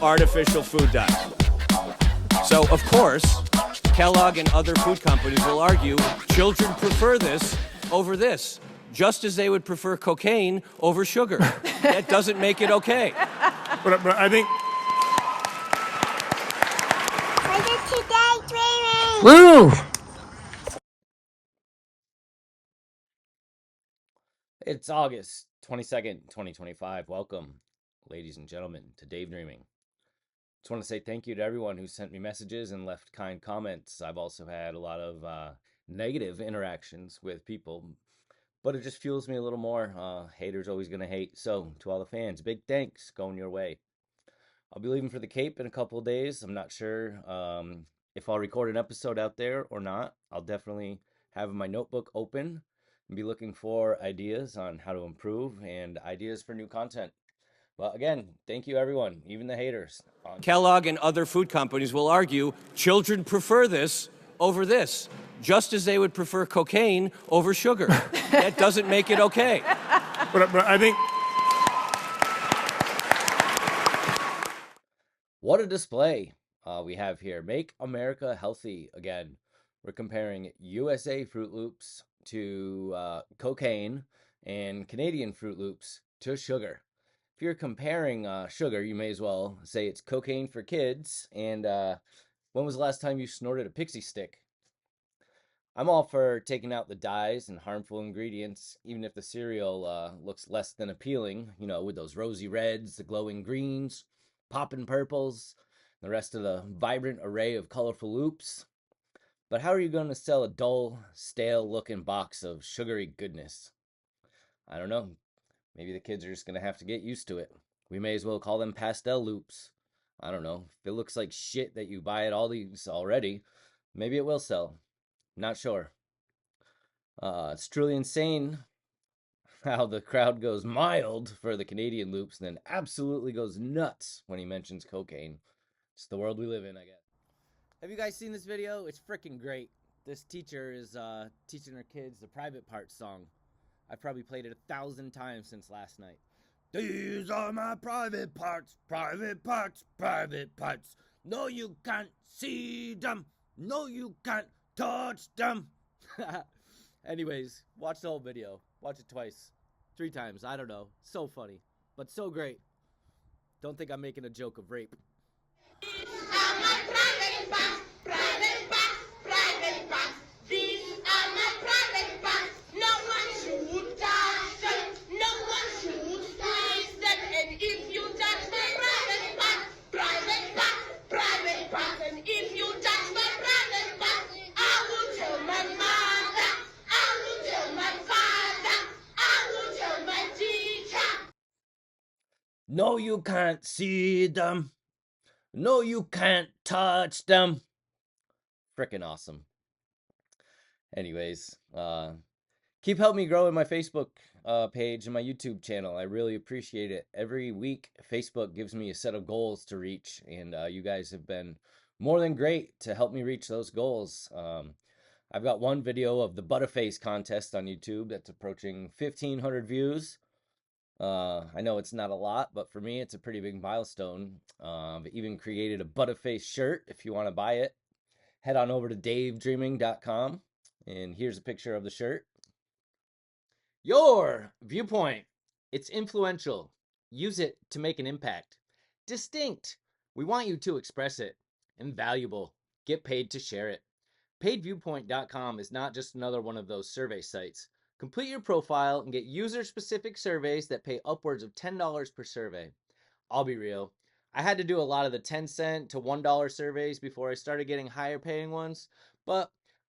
artificial food dye. So, of course, Kellogg and other food companies will argue children prefer this over this, just as they would prefer cocaine over sugar. That doesn't make it okay. But I think... Woo! It's August 22nd, 2025. Welcome, ladies and gentlemen, to Davedreaming. Just want to say thank you to everyone who sent me messages and left kind comments. I've also had a lot of negative interactions with people, but it just fuels me a little more. Haters always going to hate. So, to all the fans, big thanks going your way. I'll be leaving for the Cape in a couple of days. I'm not sure if I'll record an episode out there or not. I'll definitely have my notebook open and be looking for ideas on how to improve and ideas for new content. Well, again, thank you, everyone, even the haters. Kellogg and other food companies will argue children prefer this over this, just as they would prefer cocaine over sugar. That doesn't make it okay. But I think... What a display we have here. Make America Healthy again. We're comparing USA Fruit Loops to cocaine and Canadian Fruit Loops to sugar. If you're comparing sugar, you may as well say it's cocaine for kids. And when was the last time you snorted a pixie stick? I'm all for taking out the dyes and harmful ingredients, even if the cereal looks less than appealing, you know, with those rosy reds, the glowing greens, poppin' purples, the rest of the vibrant array of colorful loops. But how are you going to sell a dull, stale-looking box of sugary goodness? I don't know. Maybe the kids are just going to have to get used to it. We may as well call them pastel loops. I don't know. If it looks like shit that you buy at Aldi's already, maybe it will sell. Not sure. It's truly insane how the crowd goes mild for the Canadian loops and then absolutely goes nuts when he mentions cocaine. It's the world we live in, I guess. Have you guys seen this video? It's freaking great. This teacher is teaching her kids the Private Parts song. I've probably played it 1,000 times since last night. These are my private parts, private parts, private parts. No, you can't see them. No, you can't touch them. Anyways, watch the whole video. Watch it twice, 3 times. I don't know. So funny, but so great. Don't think I'm making a joke of rape. These are my private parts, private parts, private parts. These are my private parts. No one should touch them. No one should squeeze them. And if you touch my private parts, private parts, private parts. And if you touch my private parts, I will tell my mother. I will tell my father. I will tell my teacher. No, you can't see them. No, you can't touch them. Frickin' awesome. Anyways, keep helping me grow in my Facebook page and my YouTube channel. I really appreciate it. Every week, Facebook gives me a set of goals to reach, and you guys have been more than great to help me reach those goals. I've got one video of the Butterface contest on YouTube that's approaching 1,500 views. I know it's not a lot, but for me, it's a pretty big milestone. I've even created a Butterface shirt. If you want to buy it, head on over to Davedreaming.com, and here's a picture of the shirt. Your viewpoint. It's influential. Use it to make an impact. Distinct. We want you to express it. Invaluable. Get paid to share it. PaidViewpoint.com is not just another one of those survey sites. Complete your profile and get user-specific surveys that pay upwards of $10 per survey. I'll be real. I had to do a lot of the 10-cent to $1 surveys before I started getting higher paying ones, but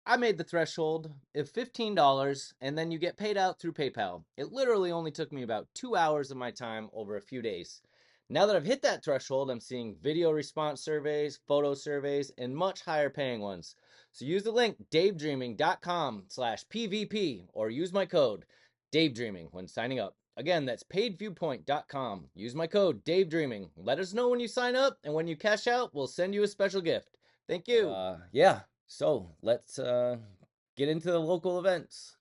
I made the threshold of $15 and then you get paid out through PayPal. It literally only took me about 2 hours of my time over a few days. Now that I've hit that threshold, I'm seeing video response surveys, photo surveys, and much higher paying ones. So use the link davedreaming.com/PVP or use my code DaveDreaming when signing up. Again, that's paidviewpoint.com. Use my code DaveDreaming. Let us know when you sign up, and when you cash out, we'll send you a special gift. Thank you. So let's get into the local events.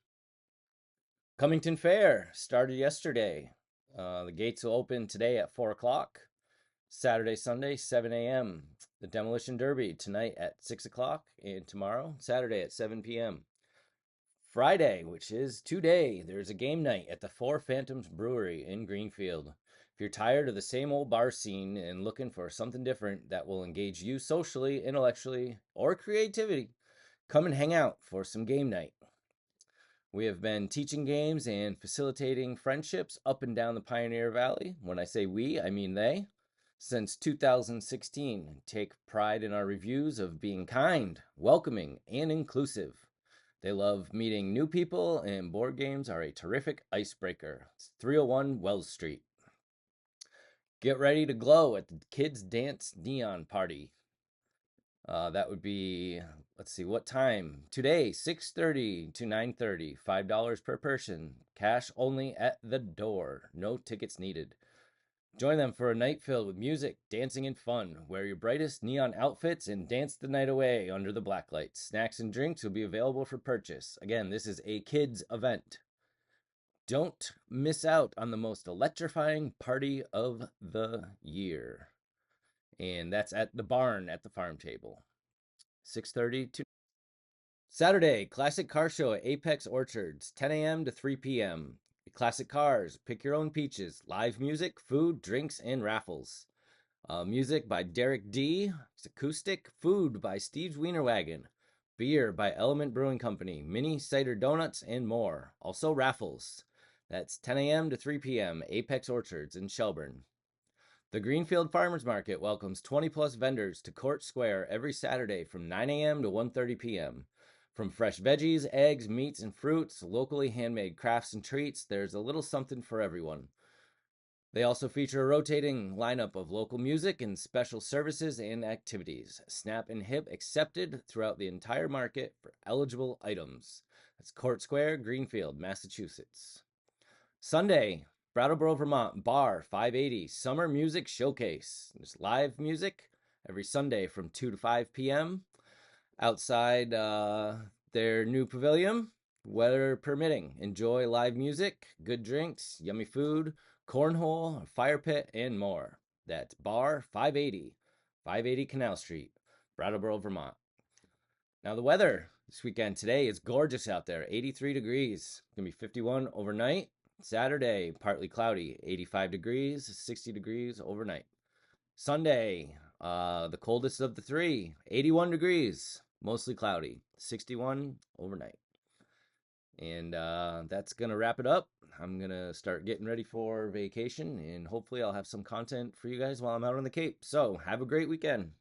Cummington Fair started yesterday. The gates will open today at 4 o'clock. Saturday, Sunday, 7 a.m. The Demolition Derby tonight at 6 o'clock and tomorrow, Saturday at 7 p.m. Friday, which is today, there's a game night at the Four Phantoms Brewery in Greenfield. If you're tired of the same old bar scene and looking for something different that will engage you socially, intellectually, or creativity, come and hang out for some game night. We have been teaching games and facilitating friendships up and down the Pioneer Valley. When I say we, I mean they. Since 2016, take pride in our reviews of being kind, welcoming, and inclusive. They love meeting new people, and board games are a terrific icebreaker. It's 301 Wells Street. Get ready to glow at the Kids Dance Neon Party. That would be, let's see, what time? Today, 6:30 to 9:30, $5 per person. Cash only at the door. No tickets needed. Join them for a night filled with music, dancing, and fun. Wear your brightest neon outfits and dance the night away under the blacklights. Snacks and drinks will be available for purchase. Again, this is a kids' event. Don't miss out on the most electrifying party of the year. And that's at the barn at the farm table. 6:30 to Saturday, Classic Car Show at Apex Orchards, 10 a.m. to 3 p.m. Classic cars, pick your own peaches, live music, food, drinks, and raffles. Music by Derek D. Acoustic. Food by Steve's Wiener Wagon. Beer by Element Brewing Company. Mini cider donuts and more. Also raffles. That's 10 a.m. to 3 p.m. Apex Orchards in Shelburne. The Greenfield Farmers Market welcomes 20-plus vendors to Court Square every Saturday from 9 a.m. to 1:30 p.m. From fresh veggies, eggs, meats, and fruits, locally handmade crafts and treats, there's a little something for everyone. They also feature a rotating lineup of local music and special services and activities. Snap and Hip accepted throughout the entire market for eligible items. That's Court Square, Greenfield, Massachusetts. Sunday, Brattleboro, Vermont, Bar 580 Summer Music Showcase. There's live music every Sunday from 2 to 5 p.m. outside their new pavilion, weather permitting. Enjoy live music, good drinks, yummy food, cornhole, a fire pit, and more. That's Bar 580 Canal Street, Brattleboro, Vermont. Now the weather this weekend today is gorgeous out there, 83 degrees. It's going to be 51 overnight. Saturday, partly cloudy, 85 degrees, 60 degrees overnight. Sunday, the coldest of the three, 81 degrees, mostly cloudy, 61 overnight. And that's going to wrap it up. I'm going to start getting ready for vacation, and hopefully I'll have some content for you guys while I'm out on the Cape. So have a great weekend.